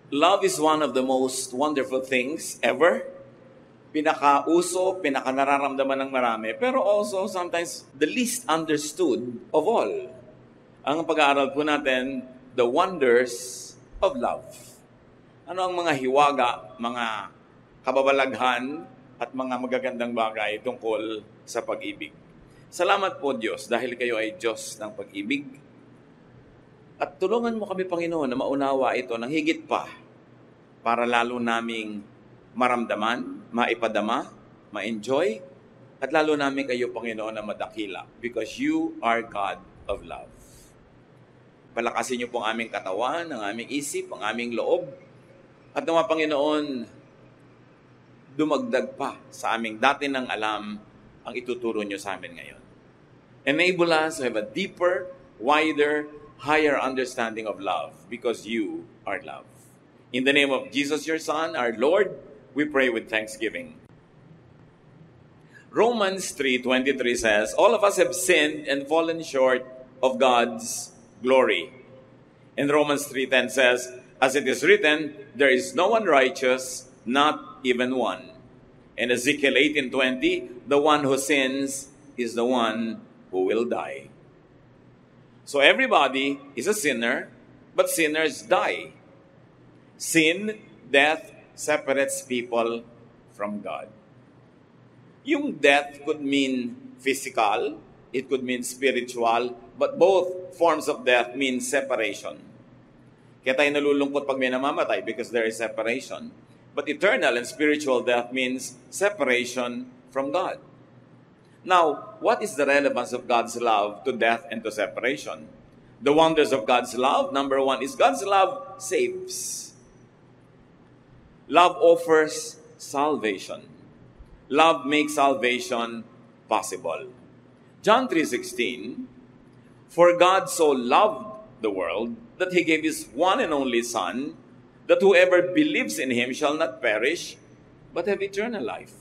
Love is one of the most wonderful things ever. Pinakauso, pinakanararamdaman ng marami, pero also sometimes the least understood of all. Ang pag-aaral po natin, the wonders of love. Ano ang mga hiwaga, mga kababalaghan, at mga magagandang bagay tungkol sa pag-ibig. Salamat po Diyos dahil kayo ay Diyos ng pag-ibig. At tulungan mo kami, Panginoon, na maunawa ito ng higit pa para lalo naming maramdaman, maipadama, ma-enjoy, at lalo namin kayo, Panginoon, na madakila because you are God of love. Palakasin niyo po ang aming katawan, ang aming isip, ang aming loob, at nawa, Panginoon, dumagdag pa sa aming dati nang alam ang ituturo niyo sa amin ngayon. Enable us to have a deeper, wider, higher understanding of love because you are love. In the name of Jesus, your Son, our Lord, we pray with thanksgiving. Romans 3:23 says, all of us have sinned and fallen short of God's glory. And Romans 3:10 says, as it is written, there is no one righteous, not even one. And Ezekiel 18:20, the one who sins is the one who will die. So everybody is a sinner, but sinners die. Sin, death, separates people from God. Yung death could mean physical, it could mean spiritual, but both forms of death mean separation. Kaya tayo nalulungkot pag may namamatay because there is separation. But eternal and spiritual death means separation from God. Now, what is the relevance of God's love to death and to separation? The wonders of God's love, number one, is God's love saves. Love offers salvation. Love makes salvation possible. John 3:16, for God so loved the world that He gave His one and only Son, that whoever believes in Him shall not perish, but have eternal life.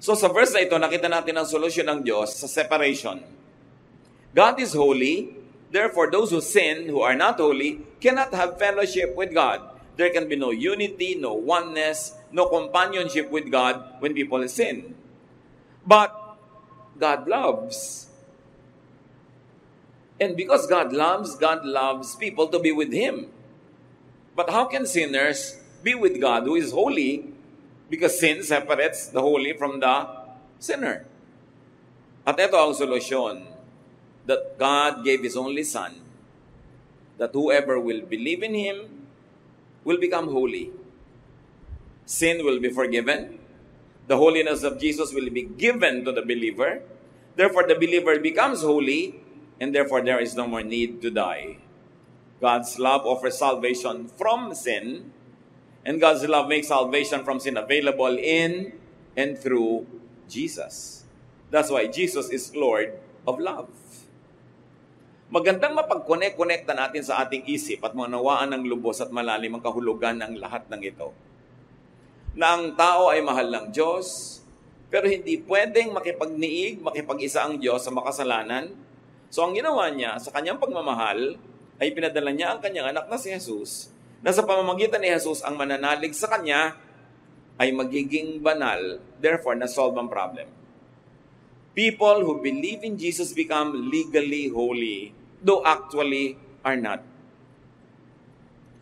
So sa verse na ito, nakita natin ang solusyon ng Diyos sa separation. God is holy, therefore those who sin, who are not holy, cannot have fellowship with God. There can be no unity, no oneness, no companionship with God when people sin. But God loves. And because God loves people to be with Him. But how can sinners be with God who is holy? Because sin separates the holy from the sinner. At ito ang solusyon, that God gave His only Son, that whoever will believe in Him will become holy. Sin will be forgiven. The holiness of Jesus will be given to the believer. Therefore, the believer becomes holy, and therefore there is no more need to die. God's love offers salvation from sin, and God's love makes salvation from sin available in and through Jesus. That's why Jesus is Lord of love. Magandang mapag-connect-connecta natin sa ating isip at manawaan ng lubos at malalim ang kahulugan ng lahat ng ito. Na ang tao ay mahal ng Diyos, pero hindi pwedeng makipagniig, makipag-isa ang Diyos sa makasalanan. So ang ginawa niya sa kanyang pagmamahal ay pinadala niya ang kanyang anak na si Jesus, na sa pamamagitan ni Jesus ang mananalig sa kanya ay magiging banal, therefore na-solve ang problem. People who believe in Jesus become legally holy, though actually are not.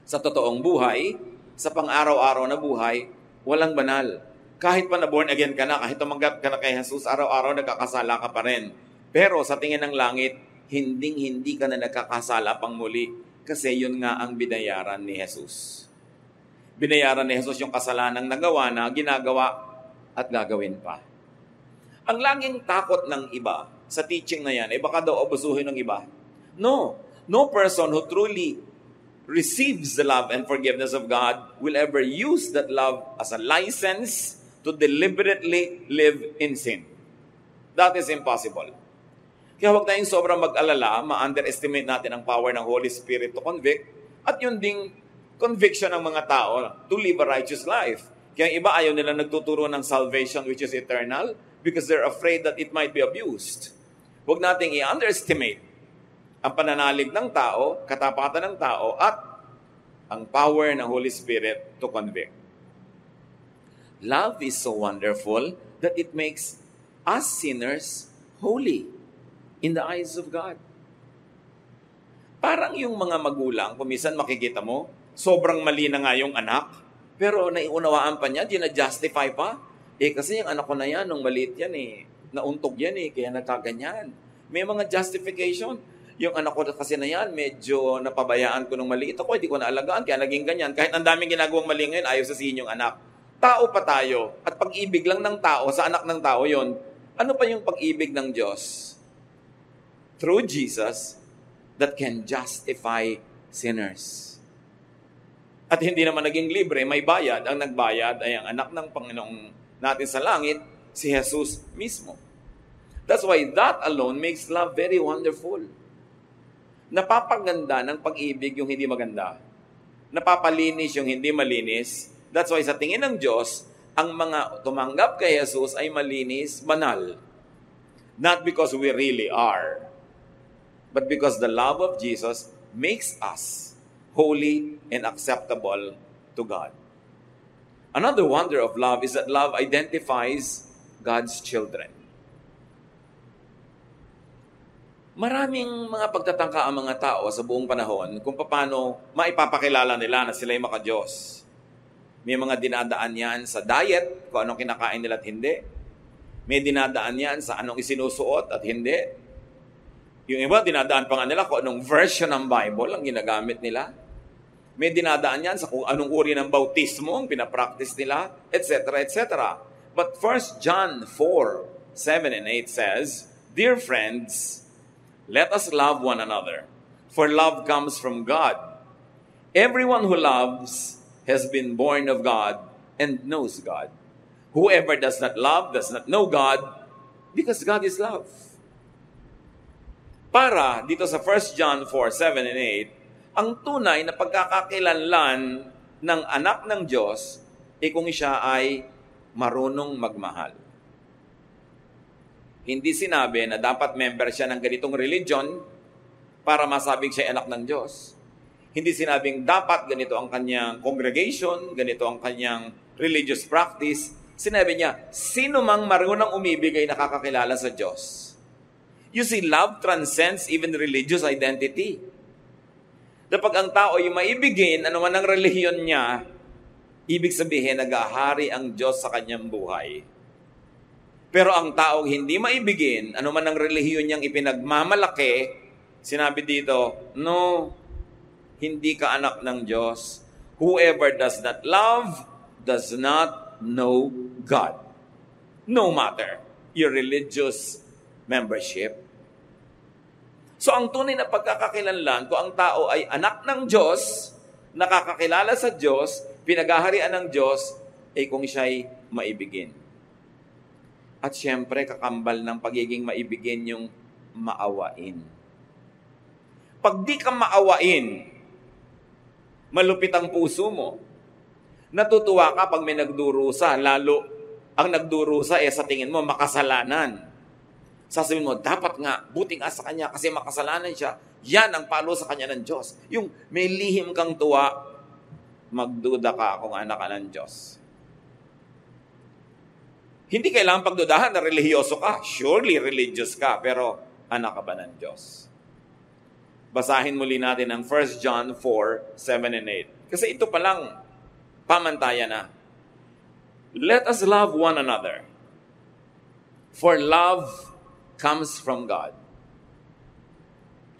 Sa totoong buhay, sa pang-araw-araw na buhay, walang banal. Kahit pa na-born again ka na, kahit tumanggap ka na kay Jesus, araw-araw nagkakasala ka pa rin. Pero sa tingin ng langit, hindi ka na nagkakasala pang muli. Kasi yun nga ang binayaran ni Jesus. Binayaran ni Jesus yung kasalanang nagawa na, ginagawa at gagawin pa. Ang laging takot ng iba sa teaching na yan, baka daw abusuhin ng iba. No person who truly receives the love and forgiveness of God will ever use that love as a license to deliberately live in sin. That is impossible. Kaya huwag tayong sobrang mag-alala, ma-underestimate natin ang power ng Holy Spirit to convict, at yun ding conviction ng mga tao to live a righteous life. Kaya iba ayaw nila nagtuturo ng salvation which is eternal because they're afraid that it might be abused. Huwag nating i-underestimate ang pananalig ng tao, katapatan ng tao, at ang power ng Holy Spirit to convict. Love is so wonderful that it makes us sinners holy in the eyes of God. Parang yung mga magulang, kung minsan makikita mo, sobrang mali na nga yung anak, pero naiunawaan pa niya, justify pa. Kasi yung anak ko na yan, nung maliit yan nauntog yan kaya nagkaganyan. May mga justification. Yung anak ko kasi na yan, medyo napabayaan ko nung maliit ako, hindi ko naalagaan, kaya naging ganyan. Kahit ang daming ginagawang mali ngayon, ayaw sasabihin yung anak. Tao pa tayo, at pag-ibig lang ng tao, sa anak ng tao yon. Ano pa yung pag-ibig ng Diyos? Through Jesus, that can justify sinners. At hindi naman naging libre, may bayad. Ang nagbayad ay ang anak ng Panginoong natin sa langit, si Jesus mismo. That's why that alone makes love very wonderful. Napapaganda ng pag-ibig yung hindi maganda. Napapalinis yung hindi malinis. That's why sa tingin ng Diyos, ang mga tumanggap kay Jesus ay malinis, banal. Not because we really are, but because the love of Jesus makes us holy and acceptable to God. Another wonder of love is that love identifies God's children. Maraming mga pagtatangka ang mga tao sa buong panahon kung paano maipapakilala nila na sila'y maka-Diyos. May mga dinadaan yan sa diet, kung anong kinakain nila at hindi. May dinadaan yan sa anong isinusuot at hindi. Yung iba, dinadaan pa nga nila kung anong version ng Bible ang ginagamit nila. May dinadaan yan sa kung anong uri ng bautismo ang pinapractice nila, etc., etc. But 1 John 4:7 and 8 says, "Dear friends, let us love one another, for love comes from God. Everyone who loves has been born of God and knows God. Whoever does not love does not know God, because God is love." Para dito sa 1 John 4:7 and 8, ang tunay na pagkakakilanlan ng anak ng Diyos kung siya ay marunong magmahal. Hindi sinabi na dapat member siya ng ganitong religion para masabing siya ay anak ng Diyos. Hindi sinabing dapat ganito ang kanyang congregation, ganito ang kanyang religious practice. Sinabi niya, sino mang marunong umibig ay nakakakilala sa Diyos. You see, love transcends even religious identity. Kapag ang tao ay maibigin, ano man ang relihiyon niya, ibig sabihin, nag-ahari ang Diyos sa kanyang buhay. Pero ang taong hindi maibigin, ano man ang relihiyon niyang ipinagmamalaki, sinabi dito, no, hindi ka anak ng Diyos. Whoever does not love does not know God. No matter your religious membership. So ang tunay na pagkakakilanlan, kung ang tao ay anak ng Diyos, nakakakilala sa Diyos, pinaghaharian ng Diyos, kung siya'y maibigin. At siyempre, kakambal ng pagiging maibigin yung maawain. Pag di ka maawain, malupit ang puso mo. Natutuwa ka pag may nagdurusa, lalo ang nagdurusa sa tingin mo makasalanan. Sasabihin mo, dapat nga, buti nga sa kanya kasi makasalanan siya. Yan ang palo sa kanya ng Diyos. Yung may lihim kang tuwa, magduda ka kung anak ka ng Diyos. Hindi kailangan pagdudahan na relihiyoso ka. Surely religious ka, pero anak ka ba ng Diyos? Basahin muli natin ang 1 John 4:7 and 8. Kasi ito palang pamantayan na. Let us love one another. For love comes from God.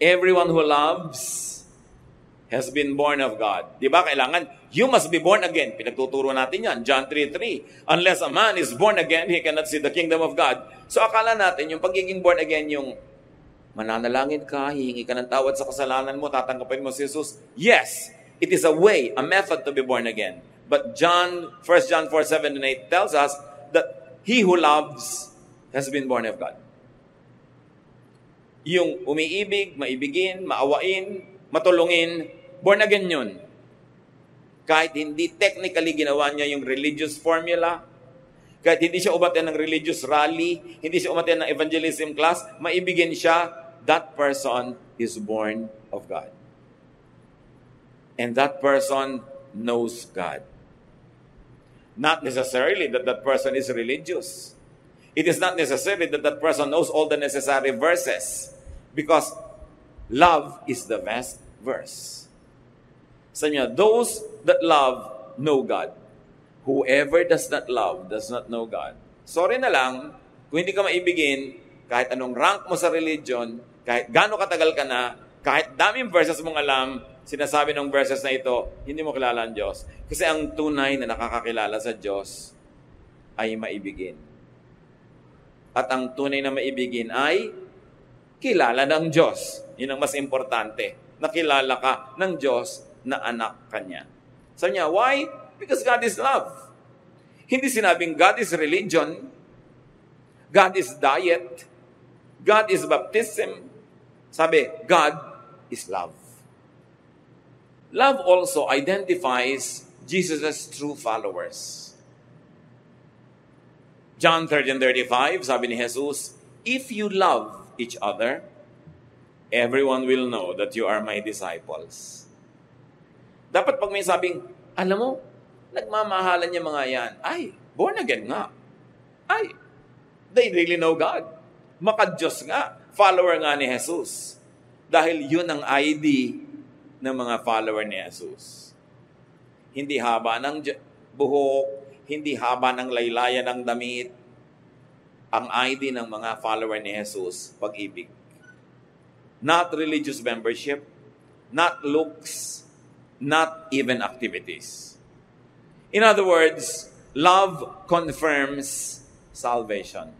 Everyone who loves has been born of God. Di ba? Kailangan, you must be born again. Pinagtuturo natin yan. John 3:3. Unless a man is born again, he cannot see the kingdom of God. So akala natin, yung pagiging born again, yung mananalangin ka, hihingi ka ng tawad sa kasalanan mo, tatanggapin mo si Jesus. Yes, it is a way, a method to be born again. But 1 John 4:7 and 8 tells us that he who loves has been born of God. Yung umiibig, maibigin, maawain, matulungin, born again yun. Kahit hindi technically ginawa niya yung religious formula, kahit hindi siya umaten ng religious rally, hindi siya umaten ng evangelism class, maibigin siya, that person is born of God. and that person knows God. Not necessarily that that person is religious. It is not necessarily that that person knows all the necessary verses, because love is the best verse. Sabi niya, those that love know God. Whoever does not love does not know God. Sorry na lang, kung hindi ka maibigin, kahit anong rank mo sa religion, kahit gaano katagal ka na, kahit daming verses mong alam, sinasabi ng verses na ito, hindi mo kilala ang Diyos. Kasi ang tunay na nakakakilala sa Diyos ay maibigin. At ang tunay na maibigin ay kilala ng Diyos. Yun ang mas importante. Nakilala ka ng Diyos na anak kanya. Sabi niya, why? Because God is love. Hindi sinabing God is religion, God is diet, God is baptism. Sabi, God is love. Love also identifies Jesus' true followers. John 13:35, sabi ni Jesus, if you love each other, everyone will know that you are my disciples. Dapat pag may sabing, alam mo, nagmamahalan niya mga yan. Ay, born again nga. Ay, they really know God. Maka-Diyos nga. Follower nga ni Jesus. Dahil yun ang ID ng mga follower ni Jesus. Hindi haba ng buhok, hindi haba ng laylayan ng damit. Ang ID ng mga follower ni Jesus, pag-ibig. Not religious membership, not looks, not even activities. In other words, love confirms salvation.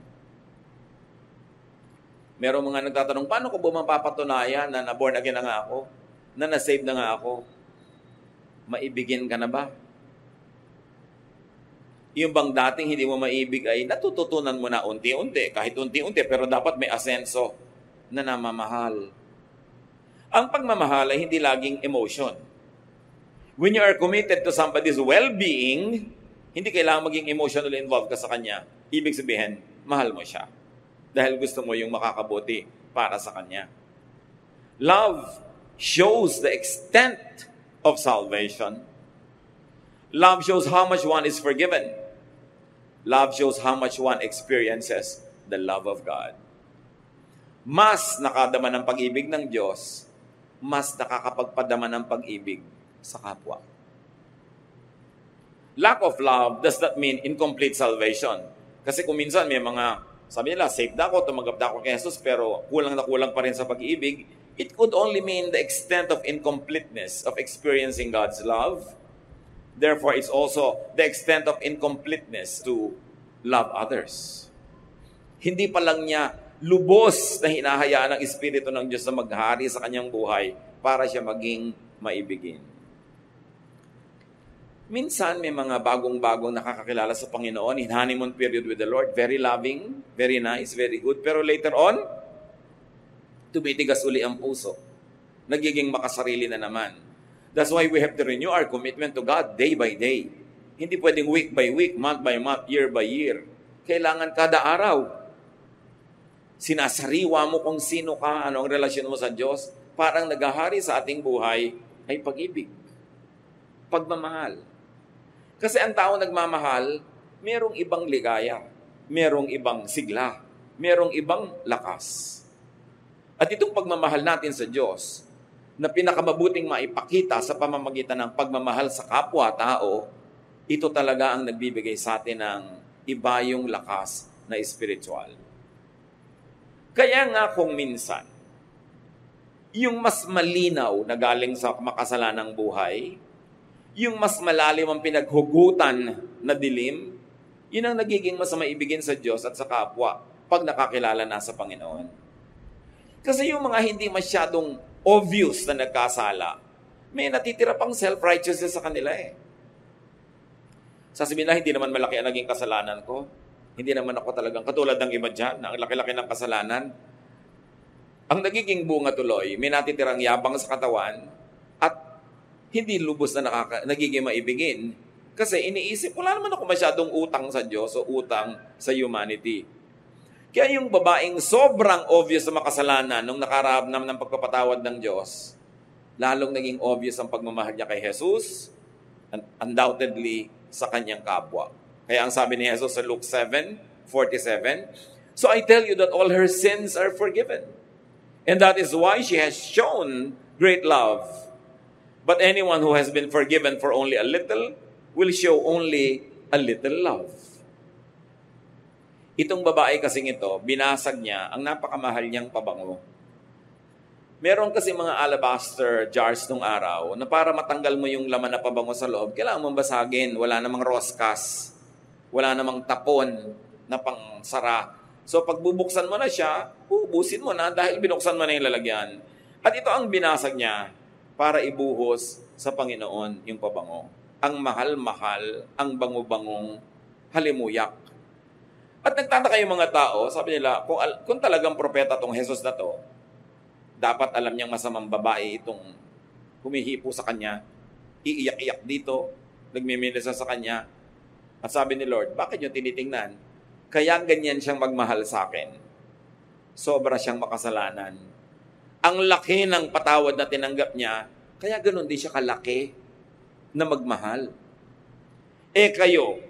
Merong mga nagtatanong, paano ko ba mapapatunayan na na-born again na nga ako? Na na-save na nga ako? Maibigin ka na ba? Yung bang dating hindi mo maibig ay natututunan mo na unti-unti, kahit unti-unti, pero dapat may asenso na namamahal. Ang pagmamahal ay hindi laging emotion. When you are committed to somebody's well-being, hindi kailangan maging emotionally involved ka sa kanya. Ibig sabihin, mahal mo siya. Dahil gusto mo yung makakabuti para sa kanya. Love shows the extent of salvation. Love shows how much one is forgiven. Love shows how much one experiences the love of God. Mas nakadama ng pag-ibig ng Diyos, mas nakakapagpadama ng pag-ibig sa kapwa. Lack of love does not mean incomplete salvation. Kasi kung minsan may mga, sabi nila, saved na ako, tumanggap na ako kay Jesus, pero kulang na kulang pa rin sa pag-ibig, it could only mean the extent of incompleteness of experiencing God's love. Therefore, it's also the extent of incompleteness to love others. Hindi pa lang niya lubos na hinahayaan ng Espiritu ng Diyos na maghari sa kanyang buhay para siya maging maibigin. Minsan, may mga bagong-bagong nakakakilala sa Panginoon in honeymoon period with the Lord. Very loving, very nice, very good. Pero later on, tumitigas uli ang puso. Nagiging makasarili na naman. That's why we have to renew our commitment to God day by day. Hindi pwedeng week by week, month by month, year by year. Kailangan kada araw. Sinasariwa mo kung sino ka, ano ang relasyon mo sa Diyos. Parang naghahari sa ating buhay ay pag-ibig. Pagmamahal. Kasi ang tao nagmamahal, merong ibang ligaya, merong ibang sigla, merong ibang lakas. At itong pagmamahal natin sa Diyos, na pinakamabuting maipakita sa pamamagitan ng pagmamahal sa kapwa-tao, ito talaga ang nagbibigay sa atin ng iba yung lakas na espiritual. Kaya nga kung minsan, yung mas malinaw na galing sa makasalanang buhay, yung mas malalim ang pinaghugutan na dilim, yun ang nagiging mas maibigin sa Diyos at sa kapwa pag nakakilala na sa Panginoon. Kasi yung mga hindi masyadong obvious na nagkasala, may natitira pang self-righteousness sa kanila eh. Sasabihin na, hindi naman malaki ang naging kasalanan ko. Hindi naman ako talagang katulad ng iba dyan, na ang laki-laki ng kasalanan. Ang nagiging bunga tuloy, may natitirang yabang sa katawan at hindi lubos na nagiging maibigin. Kasi iniisip, wala naman ako masyadong utang sa Diyos o utang sa humanity. Kaya yung babaeng sobrang obvious sa makasalanan nung nakaramdam ng pagpapatawad ng Diyos, lalong naging obvious ang pagmamahal niya kay Jesus, undoubtedly sa kanyang kapwa. Kaya ang sabi ni Jesus sa Luke 7:47, "So I tell you that all her sins are forgiven, and that is why she has shown great love. But anyone who has been forgiven for only a little will show only a little love." Itong babae kasing ito, binasag niya ang napakamahal niyang pabango. Meron kasi mga alabaster jars nung araw na para matanggal mo yung laman na pabango sa loob, kailangan mong basagin. Wala namang roskas. Wala namang tapon na pangsara. So pag bubuksan mo na siya, ubusin mo na dahil binuksan mo na yung lalagyan. At ito ang binasag niya para ibuhos sa Panginoon yung pabango. Ang mahal-mahal, ang bango-bangong halimuyak. At nagtataka yung mga tao, sabi nila, kung talagang propeta tong Jesus na to, dapat alam niyang masamang babae itong humihipo sa kanya, iiyak-iyak dito, nagmimilisa sa kanya. At sabi ni Lord, bakit niyo tinitingnan? Kaya ganyan siyang magmahal sa akin. Sobra siyang makasalanan. Ang laki ng patawad na tinanggap niya, kaya ganun din siya kalaki na magmahal. Kayo,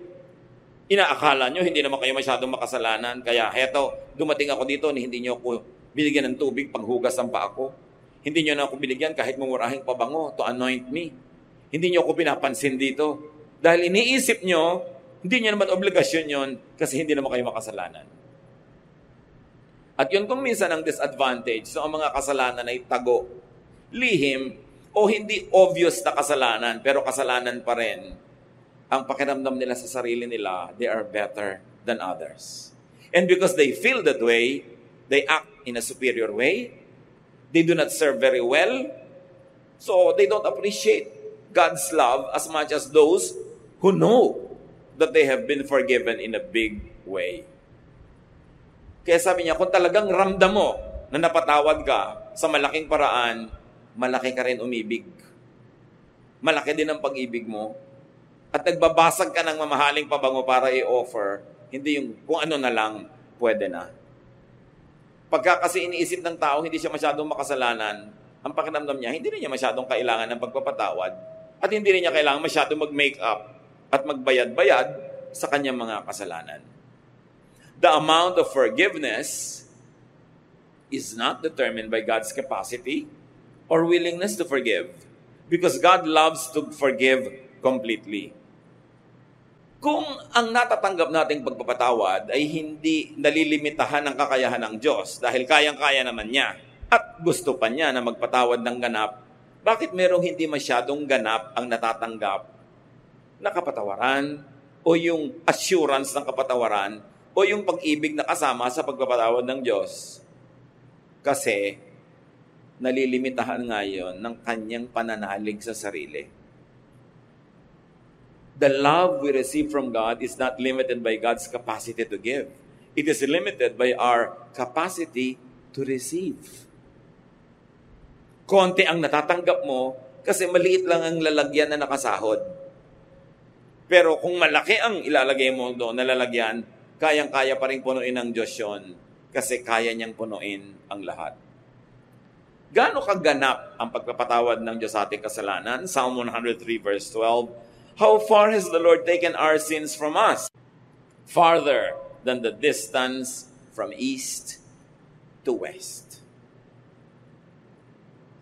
inaakala nyo, hindi naman kayo masyadong makasalanan, kaya heto, dumating ako dito, hindi nyo ako binigyan ng tubig panghugas ang paa ko. Hindi nyo na ako binigyan kahit mumurahing pabango to anoint me. Hindi nyo ako pinapansin dito. Dahil iniisip nyo, hindi nyo naman obligasyon yon kasi hindi naman kayo makasalanan. At yun kung minsan ang disadvantage so ang mga kasalanan ay tago, lihim, o hindi obvious na kasalanan, pero kasalanan pa rin. Ang pakiramdam nila sa sarili nila, they are better than others. And because they feel that way, they act in a superior way. They do not serve very well. So they don't appreciate God's love as much as those who know that they have been forgiven in a big way. Kaya sabi niya, kung talagang ramdam mo na napatawad ka sa malaking paraan, malaki ka rin umibig. Malaki din ang pag-ibig mo. At nagbabasag ka ng mamahaling pabango para i-offer, hindi yung kung ano na lang pwede na. Pagka kasi iniisip ng tao, hindi siya masyadong makasalanan, ang pakiramdam niya, hindi rin niya masyadong kailangan ng pagpapatawad at hindi rin niya kailangan masyadong mag-make up at magbayad-bayad sa kanyang mga kasalanan. The amount of forgiveness is not determined by God's capacity or willingness to forgive because God loves to forgive completely. Kung ang natatanggap nating pagpapatawad ay hindi nalilimitahan ng kakayahan ng Diyos dahil kayang-kaya naman niya at gusto pa niya na magpatawad ng ganap, bakit merong hindi masyadong ganap ang natatanggap na kapatawaran o yung assurance ng kapatawaran o yung pag-ibig na kasama sa pagpapatawad ng Diyos? Kasi nalilimitahan ngayon ng kanyang pananalig sa sarili. The love we receive from God is not limited by God's capacity to give. It is limited by our capacity to receive. Konti ang natatanggap mo kasi maliit lang ang lalagyan na nakasahod. Pero kung malaki ang ilalagay mo doon na lalagyan, kayang-kaya pa rin punuin ng Diyos yun kasi kaya niyang punuin ang lahat. Gaano kaganap ang pagpapatawad ng Diyos sa ating kasalanan? Psalm 103 verse 12, "How far has the Lord taken our sins from us? Farther than the distance from east to west."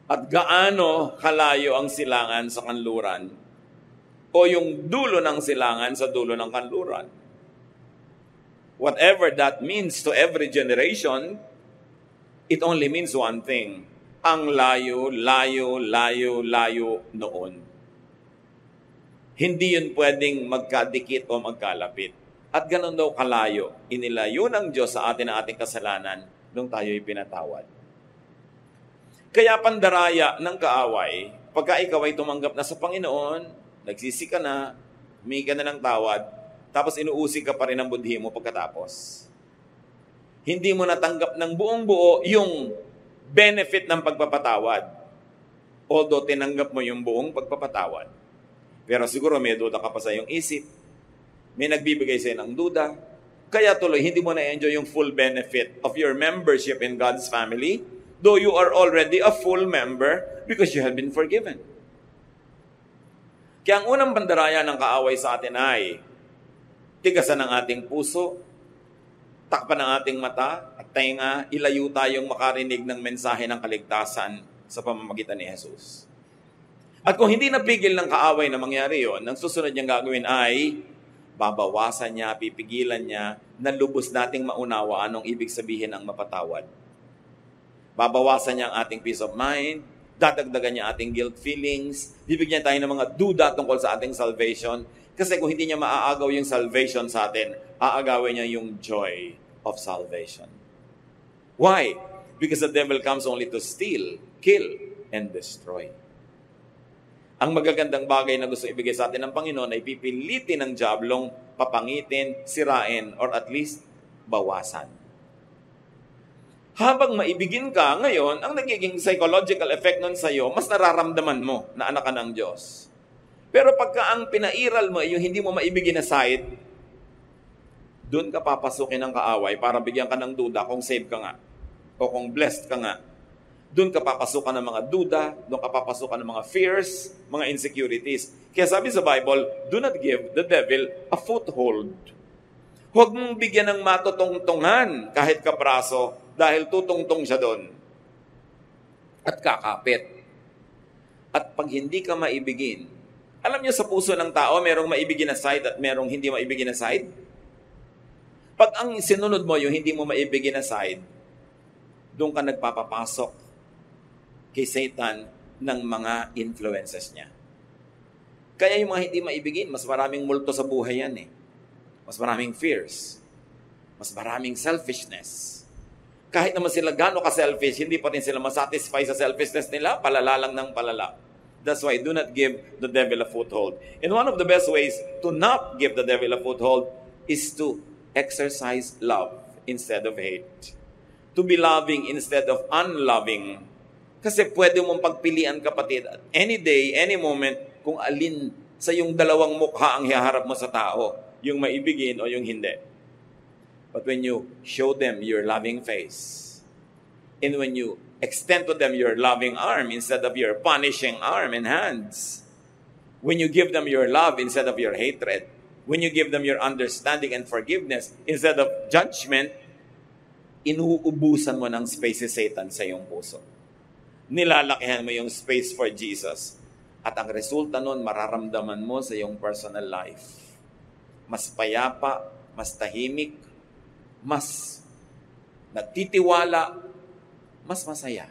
At gaano kalayo ang silangan sa kanluran o yung dulo ng silangan sa dulo ng kanluran. Whatever that means to every generation, it only means one thing. Ang layo, layo, layo, layo noon. Hindi yun pwedeng magkadikit o magkalapit. At ganun daw kalayo, inilayo ng Diyos sa atin ang ating kasalanan nung tayo'y pinatawad. Kaya pandaraya ng kaaway, pagka ikaw ay tumanggap na sa Panginoon, nagsisi ka na, humingi ka na ng tawad, tapos inuusig ka pa rin ang budhi mo pagkatapos. Hindi mo natanggap ng buong buo yung benefit ng pagpapatawad. Although tinanggap mo yung buong pagpapatawad. Pero siguro may duda ka pa sa iyong isip. May nagbibigay sa ng duda. Kaya tuloy, hindi mo na-enjoy yung full benefit of your membership in God's family though you are already a full member because you have been forgiven. Kaya ang unang bandaraya ng kaaway sa atin ay tigasan ng ating puso, takpan ng ating mata at tainga, ilayo tayong makarinig ng mensahe ng kaligtasan sa pamamagitan ni Jesus. At kung hindi napigil ng kaaway na mangyari yon, ang susunod niyang gagawin ay babawasan niya, pipigilan niya na lubos nating maunawa anong ibig sabihin ng mapatawad. Babawasan niya ang ating peace of mind, dadagdagan niya ating guilt feelings, bibigyan tayo ng mga duda tungkol sa ating salvation. Kasi kung hindi niya maaagaw yung salvation sa atin, aagawin niya yung joy of salvation. Why? Because the devil comes only to steal, kill, and destroy. Ang magagandang bagay na gusto ibigay sa atin ng Panginoon ay pipilitin ng diablong papangitin, sirain, or at least bawasan. Habang maibigin ka ngayon, ang nagiging psychological effect nun sa'yo, mas nararamdaman mo na anak ka ng Diyos. Pero pagka ang pinairal mo, yung hindi mo maibigin na side, doon ka papasukin ng kaaway para bigyan ka ng duda kung saved ka nga o kung blessed ka nga. Doon ka papasukan ng mga duda, doon ka papasukan ng mga fears, mga insecurities. Kaya sabi sa Bible, do not give the devil a foothold. Huwag mong bigyan ng matutungtungan kahit kapraso dahil tutungtong siya doon. At kakapit. At pag hindi ka maibigin, alam niyo sa puso ng tao, merong maibigin na side at merong hindi maibigin na side. Pag ang sinunod mo yung hindi mo maibigin na side, doon ka nagpapapasok kay Satan ng mga influences niya. Kaya yung mga hindi maibigin, mas maraming multo sa buhay yan eh. Mas maraming fears. Mas maraming selfishness. Kahit naman sila gano'n ka-selfish, hindi pa rin sila masatisfy sa selfishness nila, palala lang ng palala. That's why do not give the devil a foothold. And one of the best ways to not give the devil a foothold is to exercise love instead of hate. To be loving instead of unloving. Kasi pwede mong pagpilian, kapatid, at any day, any moment, kung alin sa yung dalawang mukha ang hiharap mo sa tao, yung maibigin o yung hindi. But when you show them your loving face, and when you extend to them your loving arm instead of your punishing arm and hands, when you give them your love instead of your hatred, when you give them your understanding and forgiveness instead of judgment, inuubusan mo ng space si Satan sa iyong puso. Nilalakihan mo yung space for Jesus. At ang resulta nun, mararamdaman mo sa iyong personal life. Mas payapa, mas tahimik, mas nagtitiwala, mas masaya.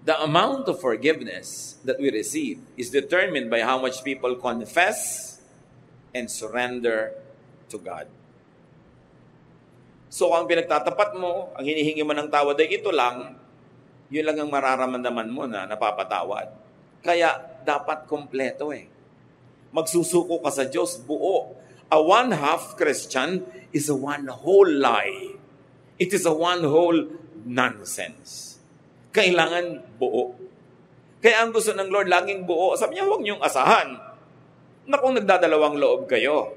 The amount of forgiveness that we receive is determined by how much people confess and surrender to God. So, ang pinagtatapat mo, ang hinihingi mo ng tawad ay ito lang, yun lang ang mararamdaman mo na napapatawad. Kaya, dapat kompleto eh. Magsusuko ka sa Diyos, buo. A one-half Christian is a one whole lie. It is a one whole nonsense. Kailangan buo. Kaya ang gusto ng Lord, laging buo. Sabi niya, huwag niyong asahan na kung nagdadalawang loob kayo,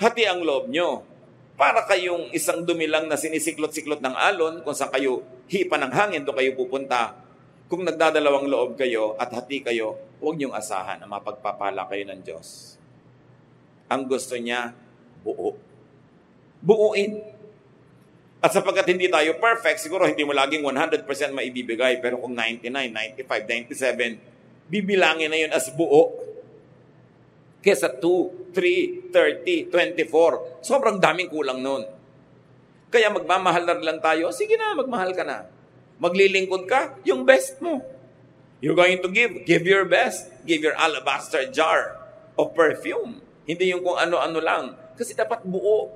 hati ang loob niyo. Para kayong isang dumi lang na sinisiklot-siklot ng alon, kung saan kayo hipa ng hangin, doon kayo pupunta. Kung nagdadalawang loob kayo at hati kayo, huwag niyong asahan na mapagpapala kayo ng Diyos. Ang gusto niya, buo. Buuin. At sapagkat hindi tayo perfect, siguro hindi mo laging 100% maibibigay, pero kung 99, 95, 97, bibilangin na yun as buo. Kesa 2, 3, 30, 24. Sobrang daming kulang nun. Kaya magmamahal na lang tayo, sige na, magmahal ka na. Maglilingkod ka, yung best mo. You're going to give your best. Give your alabaster jar of perfume. Hindi yung kung ano-ano lang. Kasi dapat buo.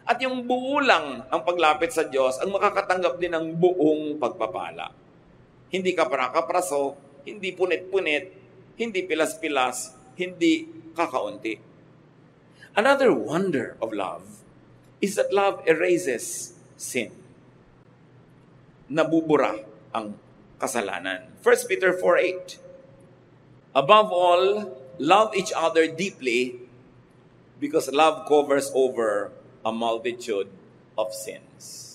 At yung buo lang ang paglapit sa Diyos, ang makakatanggap din ng buong pagpapala. Hindi ka para-kapraso, hindi punit-punit, hindi pilas-pilas, hindi kakaunti. Another wonder of love is that love erases sin. Nabubura ang kasalanan. 1 Peter 4:8. Above all, love each other deeply because love covers over a multitude of sins.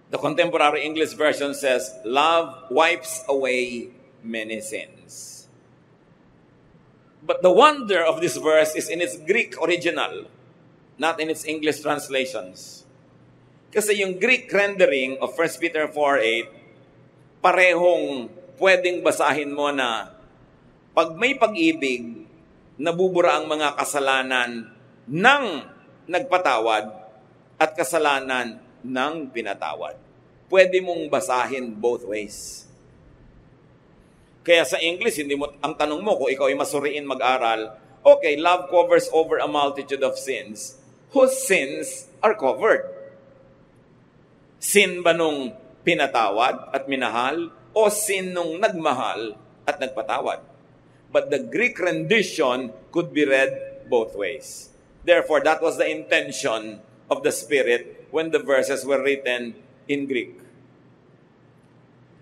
The contemporary English version says, love wipes away many sins. But the wonder of this verse is in its Greek original, not in its English translations. Kasi yung Greek rendering of 1 Peter 4:8, parehong pwedeng basahin mo na pag may pag-ibig, nabubura ang mga kasalanan ng nagpatawad at kasalanan ng pinatawad. Pwede mong basahin both ways. Kaya sa English, hindi mo, ang tanong mo kung ikaw ay masuriin mag-aral, okay, love covers over a multitude of sins. Whose sins are covered? Sin ba nung pinatawad at minahal o sin nung nagmahal at nagpatawad? But the Greek rendition could be read both ways. Therefore, that was the intention of the Spirit when the verses were written in Greek.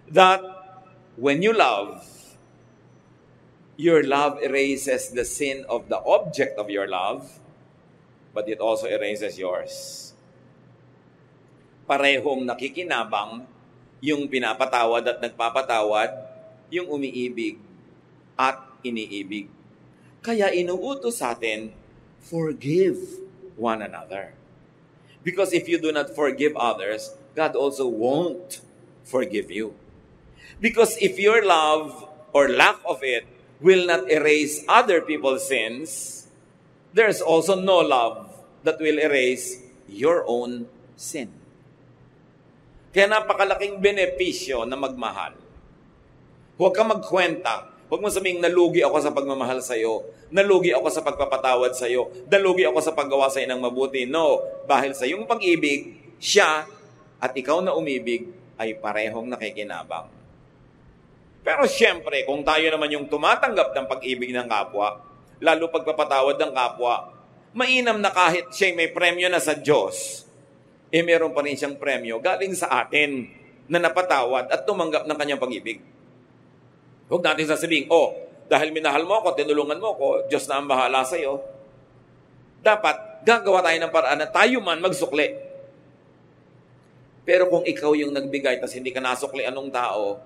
That when you love, your love erases the sin of the object of your love, but it also erases yours. Parehong nakikinabang yung pinapatawad at nagpapatawad, yung umiibig at iniibig. Kaya inuutos sa atin, forgive one another. Because if you do not forgive others, God also won't forgive you. Because if your love or lack of it will not erase other people's sins, there's also no love that will erase your own sin. Kaya napakalaking benepisyo na magmahal. Huwag kang magkwenta. Huwag mo sabihing, nalugi ako sa pagmamahal sa'yo. Nalugi ako sa pagpapatawad sa'yo. Nalugi ako sa paggawa sa'yo ng mabuti. No, dahil sa iyong pag-ibig, siya at ikaw na umibig ay parehong nakikinabang. Pero siyempre, kung tayo naman yung tumatanggap ng pag-ibig ng kapwa, lalo pagpapatawad ng kapwa, mainam na kahit siya may premyo na sa Diyos, meron pa rin siyang premyo galing sa atin na napatawad at tumanggap ng kanyang pag-ibig. Huwag natin sasabihin, dahil minahal mo ako, tinulungan mo ako, Diyos na ang bahala sa'yo. Dapat, gagawa tayo ng paraan na tayo man magsukli. Pero kung ikaw yung nagbigay tas hindi ka nasukli anong tao,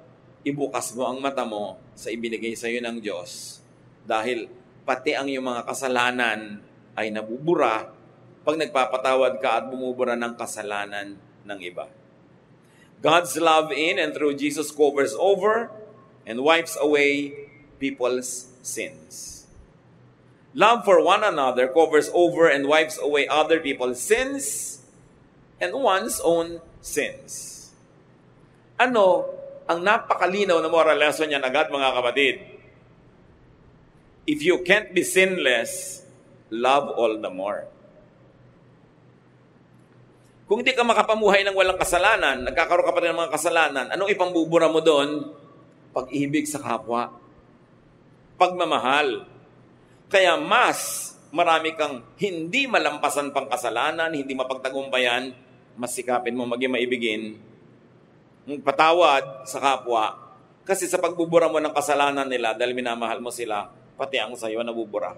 ibukas mo ang mata mo sa ibinigay sa'yo ng Diyos. Dahil pati ang iyong mga kasalanan ay nabubura pag nagpapatawad ka at bumubura ng kasalanan ng iba. God's love in and through Jesus covers over and wipes away people's sins. Love for one another covers over and wipes away other people's sins and one's own sins. Ano ang napakalinaw na moral lesson niyan agad, mga kapatid? If you can't be sinless, love all the more. Kung hindi ka makapamuhay ng walang kasalanan, nagkakaroon ka pa rin ng mga kasalanan, anong ipambubura mo doon? Pag-ibig sa kapwa. Pagmamahal. Kaya mas marami kang hindi malampasan pang kasalanan, hindi mapagtagumpayan, mas sikapin mo maging maibigin, patawad sa kapwa. Kasi sa pagbubura mo ng kasalanan nila, dahil minamahal mo sila, pati ang sayo nabubura.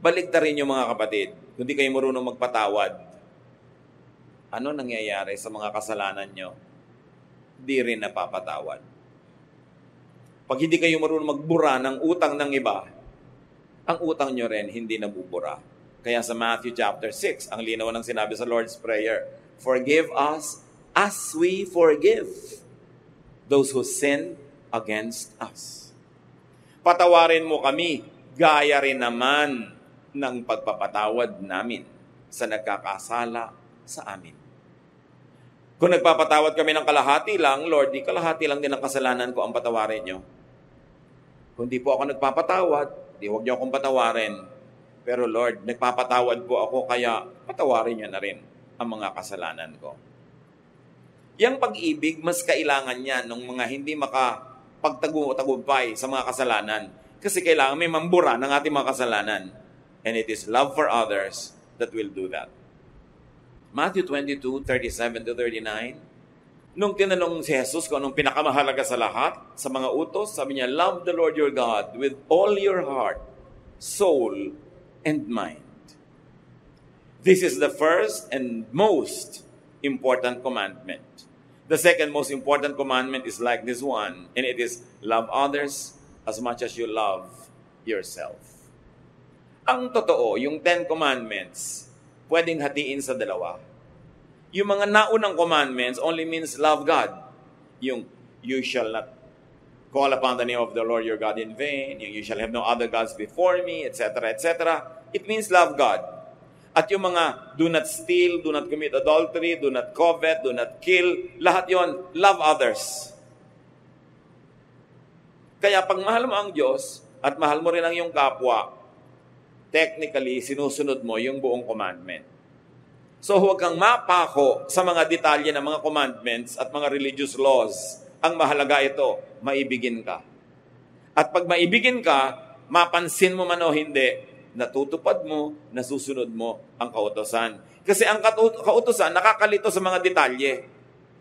Baligtarin niyo, mga kapatid. Kung di kayo marunong magpatawad, ano nangyayari sa mga kasalanan nyo? Di rin napapatawad. Pag hindi kayo marunong magbura ng utang ng iba, ang utang nyo rin hindi nabubura. Kaya sa Matthew chapter 6, ang linaw ng sinabi sa Lord's Prayer, forgive us as we forgive those who sin against us. Patawarin mo kami, gaya rin naman ng pagpapatawad namin sa nagkakasala sa amin. Kung nagpapatawad kami ng kalahati lang, Lord, di kalahati lang din ang kasalanan ko ang patawarin nyo. Kung di po ako nagpapatawad, di huwag nyo akong patawarin. Pero Lord, nagpapatawad po ako, kaya patawarin nyo na rin ang mga kasalanan ko. Yang pag-ibig, mas kailangan yan ng mga hindi makapagtagumpay sa mga kasalanan. Kasi kailangan may mambura ng ating mga kasalanan. And it is love for others that will do that. Matthew 22:37-39, nung tinanong si Jesus kung anong pinakamahalaga sa lahat, sa mga utos, sabi niya, love the Lord your God with all your heart, soul, and mind. This is the first and most important commandment. The second most important commandment is like this one, and it is love others as much as you love yourself. Ang totoo, yung 10 commandments, pwedeng hatiin sa dalawa. Yung mga naunang commandments only means love God. Yung you shall not call upon the name of the Lord your God in vain, you shall have no other gods before me, etc., etc. It means love God. At yung mga do not steal, do not commit adultery, do not covet, do not kill, lahat yon, love others. Kaya pag mahal mo ang Diyos at mahal mo rin ang iyong kapwa, technically, sinusunod mo yung buong commandment. So huwag kang mapako sa mga detalye ng mga commandments at mga religious laws. Ang mahalaga ito, maibigin ka. At pag maibigin ka, mapansin mo man o hindi, natutupad mo, nasusunod mo ang kautusan. Kasi ang kautusan, nakakalito sa mga detalye.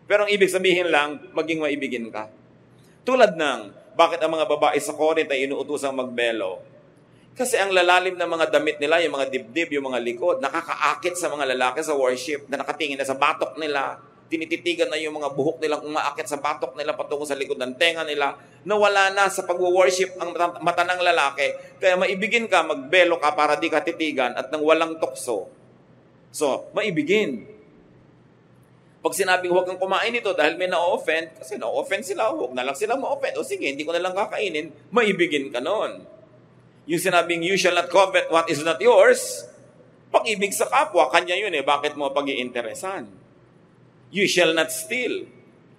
Pero ang ibig sabihin lang, maging maibigin ka. Tulad ng, bakit ang mga babae sa Corinth ay inuutosang magbelo? Kasi ang lalalim ng mga damit nila, yung mga dibdib, yung mga likod, nakakaakit sa mga lalaki sa worship na nakatingin na sa batok nila. Tinititigan na yung mga buhok nilang umaakit sa batok nila patungo sa likod ng tenga nila. Nawala na sa pag-worship ang mata ng lalaki. Kaya maibigin ka, magbelo ka para di ka titigan at nang walang tukso. So, maibigin. Pag sinabing huwag kang kumain ito dahil may na-offend, kasi na-offend sila, huwag na lang sila ma-offend. O sige, hindi ko na lang kakainin, maibigin ka nun. Yung sinabing, you shall not covet what is not yours, pag-ibig sa kapwa, kanya yun eh, bakit mo pag-iinteresan? You shall not steal.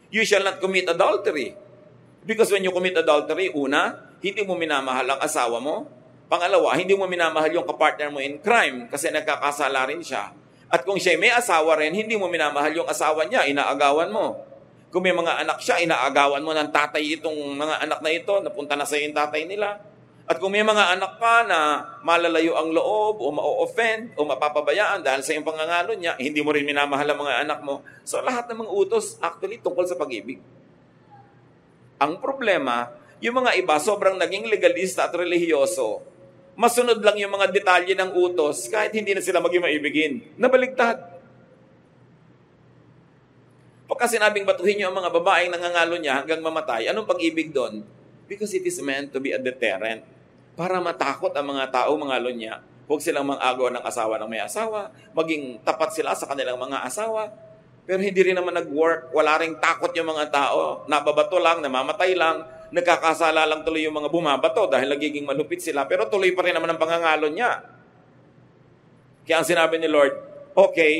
You shall not commit adultery. Because when you commit adultery, una, hindi mo minamahal ang asawa mo. Pangalawa, hindi mo minamahal yung kapartner mo in crime kasi nagkakasala rin siya. At kung siya may asawa rin, hindi mo minamahal yung asawa niya, inaagawan mo. Kung may mga anak siya, inaagawan mo ng tatay itong mga anak na ito, napunta na sa yung tatay nila. At kung may mga anak ka na malalayo ang loob o ma-offend o mapapabayaan dahil sa iyong pangangalo niya, hindi mo rin minamahal ang mga anak mo. So lahat ng mga utos actually tungkol sa pag-ibig. Ang problema, yung mga iba sobrang naging legalista at relihiyoso. Masunod lang yung mga detalye ng utos kahit hindi na sila maging maibigin. Nabaligtad. Pagka sinabing batuhin niyo ang mga babaeng nangangalo niya hanggang mamatay, anong pag-ibig doon? Because it is meant to be a deterrent. Para matakot ang mga tao, mga niya. Huwag silang mang-agaw ng asawa ng may asawa. Maging tapat sila sa kanilang mga asawa. Pero hindi rin naman nag-work. Wala ring takot yung mga tao. Nababato lang, namamatay lang. Nagkakasala lang tuloy yung mga bumabato dahil nagiging malupit sila. Pero tuloy pa rin naman ang pangangalo niya. Kaya ang sinabi ni Lord, okay,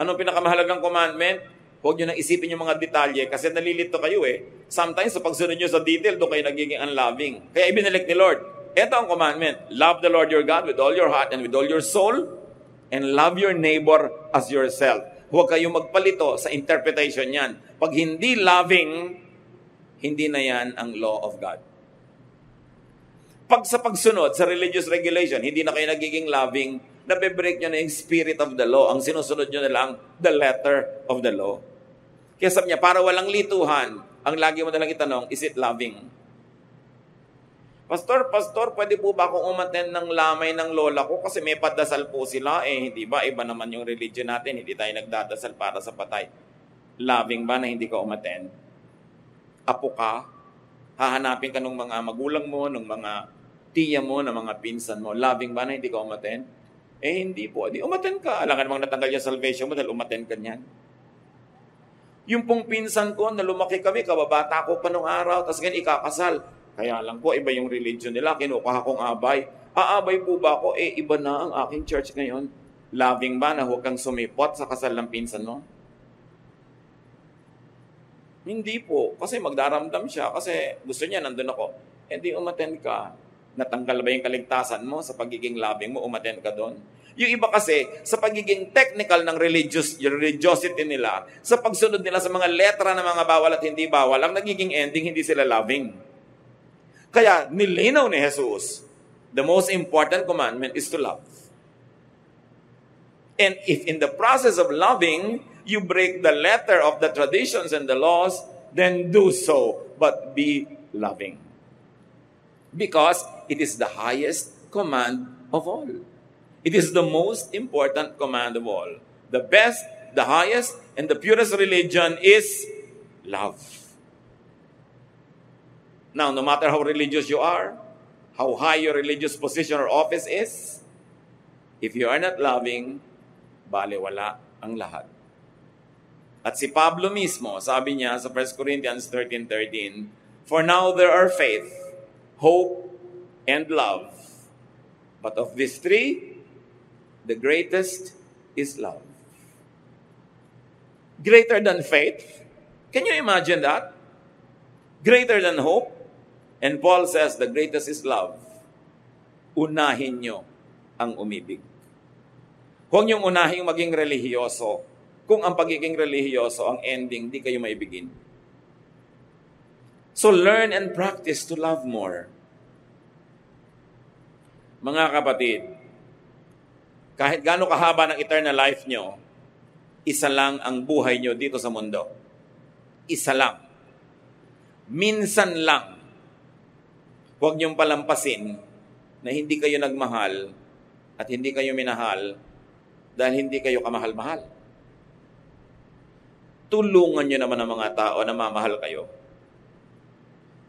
anong pinakamahalagang commandment? Huwag nyo nang isipin yung mga detalye kasi nalilito kayo eh. Sometimes sa pagsunod nyo sa detail, doon kayo nagiging unloving. Kaya ibinalik ni Lord, ito ang commandment, love the Lord your God with all your heart and with all your soul and love your neighbor as yourself. Huwag kayong magpalito sa interpretation yan. Pag hindi loving, hindi na yan ang law of God. Pag sa pagsunod sa religious regulation, hindi na kayo nagiging loving, nabe-break nyo na yung spirit of the law. Ang sinusunod nyo na lang, the letter of the law. Kaya sabi niya, para walang lituhan, ang lagi mo na lang itanong, is it loving? Pastor, pwede po ba akong umattend ng lamay ng lola ko kasi may padasal po sila? Hindi ba? Iba naman yung religion natin. Hindi tayo nagdadasal para sa patay. Loving ba na hindi ka umattend? Apo ka? Hahanapin ka ng mga magulang mo, ng mga tiya mo, ng mga pinsan mo. Loving ba na hindi ka umattend? Hindi po. Di umattend ka. Alam ka namang natanggal yung salvation mo dahil umattend ka niyan. Yung pong pinsan ko, na lumaki kami, kababata ko pa nung araw, tapos ganyan ikakasal. Kaya lang po, iba yung religion nila, kinukuha kong abay. Aabay po ba ako? Iba na ang aking church ngayon. Loving ba na huwag kang sumipot sa kasal ng pinsan mo? Hindi po. Kasi magdaramdam siya. Kasi gusto niya, nandun ako. Hindi umattend ka. Natanggal ba yung kaligtasan mo sa pagiging loving mo? Umattend ka doon. Yung iba kasi, sa pagiging technical ng religiosity nila, sa pagsunod nila sa mga letra ng mga bawal at hindi bawal, ang nagiging ending, hindi sila loving. Kaya, nilinaw ni Jesus, the most important commandment is to love. And if in the process of loving, you break the letter of the traditions and the laws, then do so, but be loving. Because it is the highest command of all. It is the most important command of all. The best, the highest and the purest religion is love. Now, no matter how religious you are, how high your religious position or office is, if you are not loving, baliwala ang lahat. At si Pablo mismo, sabi niya sa 1 Corinthians 13:13, "For now there are faith, hope, and love. But of these three, the greatest is love." Greater than faith? Can you imagine that? Greater than hope? And Paul says, the greatest is love. Unahin nyo ang umibig. Huwag niyong unahin maging relihiyoso. Kung ang pagiging relihiyoso, ang ending, di kayo maibigin. So learn and practice to love more. Mga kapatid, kahit gaano kahaba ng eternal life nyo, isa lang ang buhay nyo dito sa mundo. Isa lang. Minsan lang. Huwag niyong palampasin na hindi kayo nagmahal at hindi kayo minahal dahil hindi kayo kamahal-mahal. Tulungan nyo naman ang mga tao na mamahal kayo.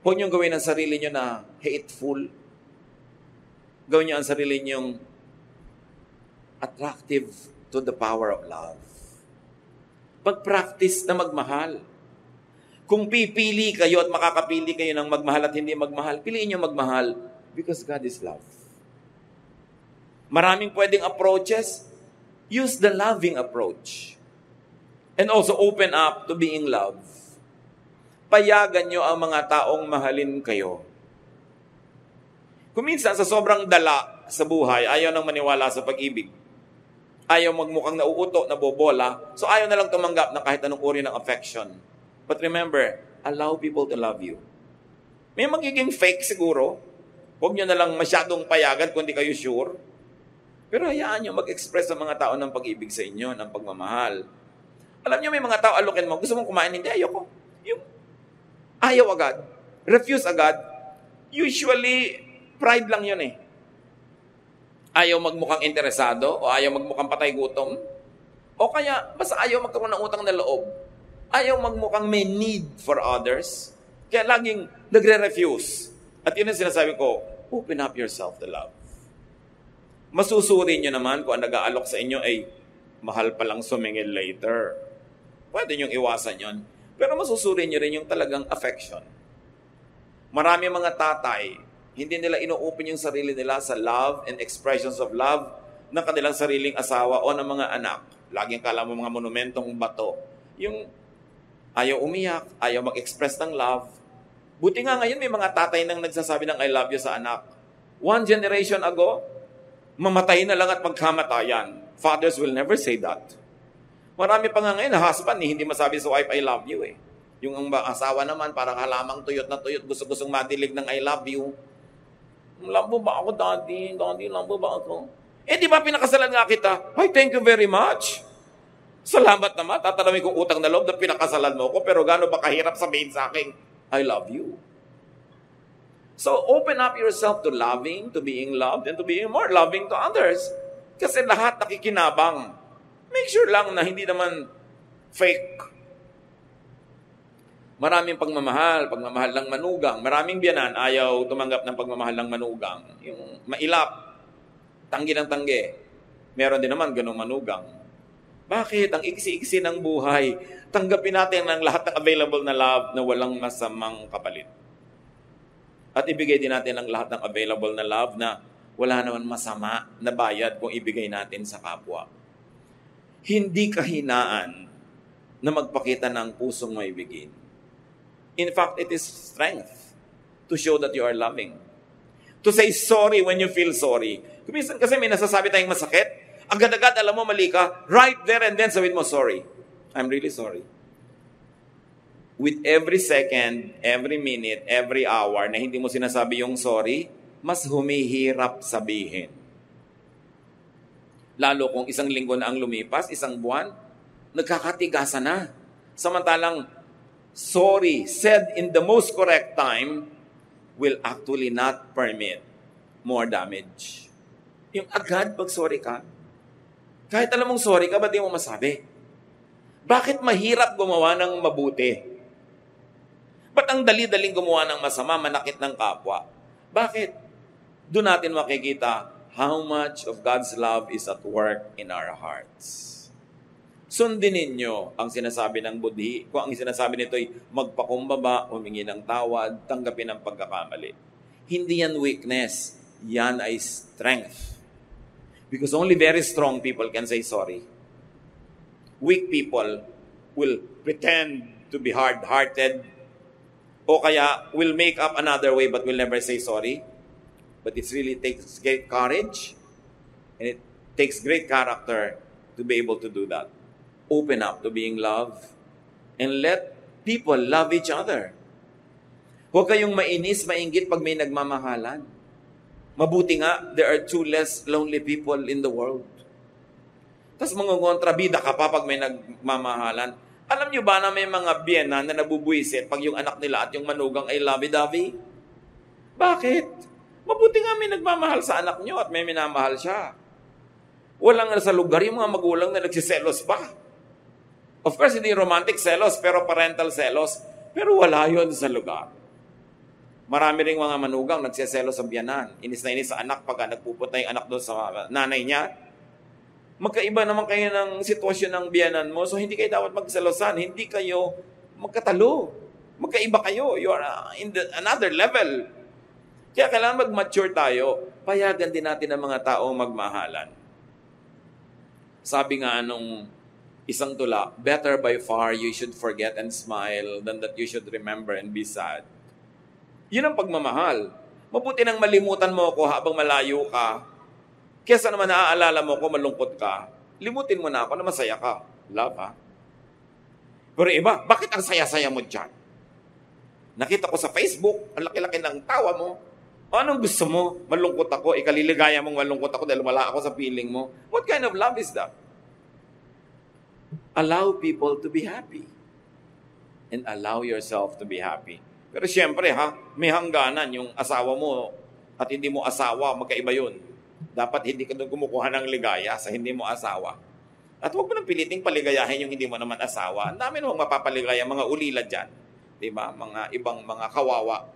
Huwag niyong gawin ang sarili nyo na hateful. Gawin niyo ang sarili niyong attractive to the power of love. Pag-practice na magmahal. Kung pipili kayo at makakapili kayo ng magmahal at hindi magmahal, piliin niyo magmahal because God is love. Maraming pwedeng approaches. Use the loving approach. And also open up to being loved. Payagan niyo ang mga taong mahalin kayo. Kung minsan sa sobrang dala sa buhay, ayaw nang maniwala sa pag-ibig. Ayaw magmukhang nauuto, nabobola. So ayaw na lang tumanggap ng kahit anong uri ng affection. But remember, allow people to love you. May magiging fake siguro. Huwag nyo na lang masyadong payagan kung di kayo sure. Pero hayaan nyo mag-express sa mga tao ng pag-ibig sa inyo, ng pagmamahal. Alam nyo, may mga tao alukin mo, gusto mong kumain, hindi, ayoko. Yung ayaw agad. Refuse agad. Usually, pride lang yun eh. Ayaw magmukhang interesado o ayaw magmukhang patay gutom. O kaya, basta ayaw magkaroon ng utang na loob. Ayaw magmukhang may need for others. Kaya laging nagre-refuse. At yun ang sinasabi ko, open up yourself to love. Masusuri nyo naman kung ang nag-aalok sa inyo ay mahal palang sumingil later. Pwede nyong iwasan yon. Pero masusuri nyo rin yung talagang affection. Marami mga tatay, hindi nila ino-open yung sarili nila sa love and expressions of love ng kanilang sariling asawa o ng mga anak. Laging kala mo mga monumentong bato. Yung ayaw umiyak, ayaw mag-express ng love. Buti nga ngayon may mga tatay nang nagsasabi ng I love you sa anak. One generation ago, mamatay na lang at magkamatayan. Fathers will never say that. Marami pa nga ngayon na husband hindi masabi sa wife I love you eh. Yung ang asawa naman parang halamang tuyot na tuyot, gusto-gustong madilig ng I love you. Love mo ba ako, daddy? Daddy, love mo ba ako? Eh, di ba pinakasalan nga kita? Ay, thank you very much. Salamat naman. Tatanungin kong utang na loob na pinakasalan mo ko, pero gano'n ba kahirap sabihin sa akin, I love you. So, open up yourself to loving, to being loved, and to being more loving to others. Kasi lahat nakikinabang. Make sure lang na hindi naman fake. Maraming pagmamahal ng manugang. Maraming biyanan, ayaw tumanggap ng pagmamahal ng manugang. Yung mailap, tanggi ng tanggi. Meron din naman ganung manugang. Bakit? Ang iksi-iksi ng buhay. Tanggapin natin ang lahat ng available na love na walang masamang kapalit. At ibigay din natin ang lahat ng available na love na wala naman masama na bayad kung ibigay natin sa kapwa. Hindi kahinaan na magpakita ng pusong maibigin. In fact, it is strength to show that you are loving. To say sorry when you feel sorry. Kuminsan kasi may nasasabi tayong masakit, agad-agad alam mo mali ka, right there and then sabihin mo, sorry. I'm really sorry. With every second, every minute, every hour na hindi mo sinasabi yung sorry, mas humihirap sabihin. Lalo kung isang linggo na ang lumipas, isang buwan, nagkakatigasan na. Samantalang, sorry said in the most correct time will actually not permit more damage. Yung agad pag sorry ka, kahit alam mong sorry ka, ba't di mo masabi? Bakit mahirap gumawa ng mabuti? Ba't ang dali-daling gumawa ng masama, manakit ng kapwa? Bakit? Doon natin makikita how much of God's love is at work in our hearts. Sundin ninyo ang sinasabi ng budhi. Kung ang sinasabi nito ay magpakumbaba, humingi ng tawad, tanggapin ang pagkakamali. Hindi yan weakness. Yan ay strength. Because only very strong people can say sorry. Weak people will pretend to be hard-hearted o kaya will make up another way but will never say sorry. But it really takes great courage and it takes great character to be able to do that. Open up to being loved and let people love each other. Huwag kayong mainis, mainggit pag may nagmamahalan. Mabuti nga, there are 2 less lonely people in the world. Tapos mga kontrabida ka pa pag may nagmamahalan. Alam nyo ba na may mga biyena na nabubuisit pag yung anak nila at yung manugang ay lovey-dovey? Bakit? Mabuti nga may nagmamahal sa anak nyo at may minamahal siya. Walang sa lugar yung mga magulang na nagsiselos pa. Of course, hindi romantic selos, pero parental selos. Pero wala yun sa lugar. Marami ring mga manugang nagsiselos sa biyanan. Inis na inis sa anak pagka nagpupunta yung anak doon sa nanay niya. Magkaiba naman kayo ng sitwasyon ng biyanan mo, so hindi kayo dapat magselosan. Hindi kayo magkatalo. Magkaiba kayo. You are in another level. Kaya kailangan mag-mature tayo. Payagan din natin ang mga taong magmahalan. Sabi nga nung isang tula, better by far you should forget and smile than that you should remember and be sad. Yun ang pagmamahal. Mabuti nang malimutan mo ako habang malayo ka. Kesa naman naaalala mo ko, malungkot ka, limutin mo na ako na masaya ka. Love, ha? Pero iba, bakit ang saya-saya mo dyan? Nakita ko sa Facebook, ang laki-laki ng tawa mo. Anong gusto mo? Malungkot ako. Ikaliligaya mong malungkot ako dahil wala ako sa feeling mo. What kind of love is that? Allow people to be happy. And allow yourself to be happy. Pero siyempre, may hangganan yung asawa mo at hindi mo asawa, magkaiba yun. Dapat hindi ka doon kumukuha ng ligaya sa hindi mo asawa. At huwag mo nang piliting paligayahin yung hindi mo naman asawa. Ang dami namang mapapaligaya, mga ulila dyan. Diba? Mga ibang mga kawawa.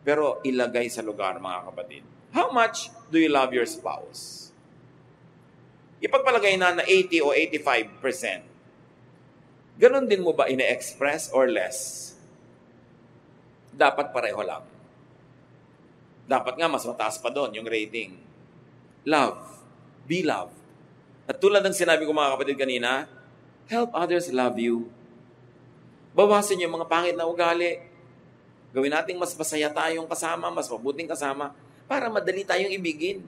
Pero ilagay sa lugar, mga kapatid. How much do you love your spouse? Ipagpalagay na 80 o 85%. Ganon din mo ba ine-express or less? Dapat pareho lang. Dapat nga mas mataas pa doon yung rating. Love. Be loved. At tulad ng sinabi ko mga kapatid kanina, help others love you. Bawasan yung mga pangit na ugali. Gawin natin mas masaya tayong kasama, mas mabuting kasama, para madali tayong ibigin.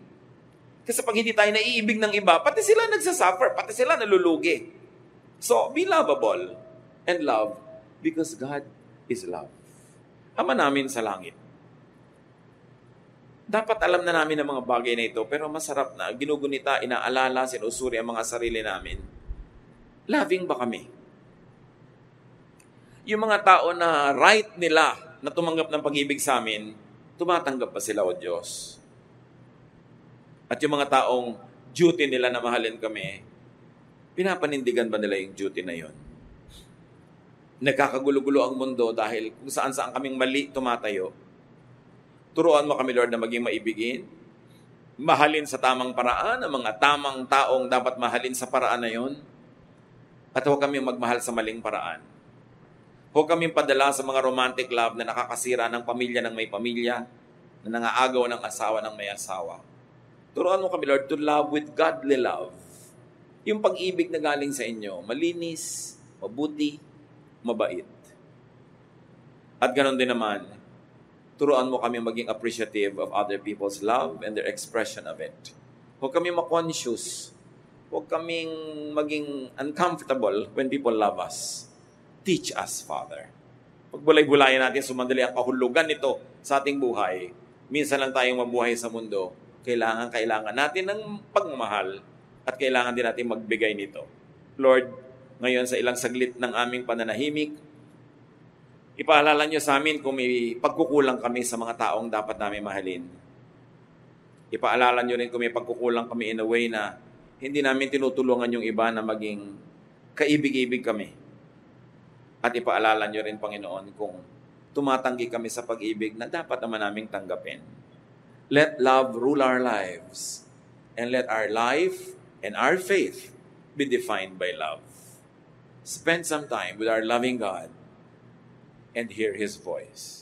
Kasi pag hindi tayo naiibig ng iba, pati sila nagsasuffer, pati sila nalulugi. So, be lovable and love because God is love. Ama namin sa langit. Dapat alam na namin ang mga bagay na ito, pero masarap na, ginugunita, inaalala, sinusuri ang mga sarili namin. Loving ba kami? Yung mga tao na right nila na tumanggap ng pag-ibig sa amin, tumatanggap ba sila o Diyos? At yung mga taong duty nila na mahalin kami, pinapanindigan ba nila yung duty na yon? Nagkakagulo-gulo ang mundo dahil kung saan-saan kaming mali tumatayo. Turuan mo kami, Lord, na maging maibigin. Mahalin sa tamang paraan ang mga tamang taong dapat mahalin sa paraan na yon. At huwag kami magmahal sa maling paraan. Huwag kami padala sa mga romantic love na nakakasira ng pamilya ng may pamilya, na nangaagaw ng asawa ng may asawa. Turuan mo kami, Lord, to love with godly love. Yung pag-ibig na galing sa inyo, malinis, mabuti, mabait. At ganoon din naman, turuan mo kami maging appreciative of other people's love and their expression of it. Huwag kami ma-conscious. Huwag kaming maging uncomfortable when people love us. Teach us, Father. Pagbulay-bulayan natin, sumandali ang kahulugan nito sa ating buhay. Minsan lang tayong mabuhay sa mundo. Kailangan natin ng pagmamahal at kailangan din natin magbigay nito. Lord, ngayon sa ilang saglit ng aming pananahimik, ipaalala niyo sa amin kung may pagkukulang kami sa mga taong dapat namin mahalin. Ipaalala niyo rin kung may pagkukulang kami in a way na hindi namin tinutulungan yung iba na maging kaibig-ibig kami. At ipaalala niyo rin, Panginoon, kung tumatanggi kami sa pag-ibig na dapat naman naming tanggapin. Let love rule our lives, and let our life and our faith be defined by love. Spend some time with our loving God and hear His voice.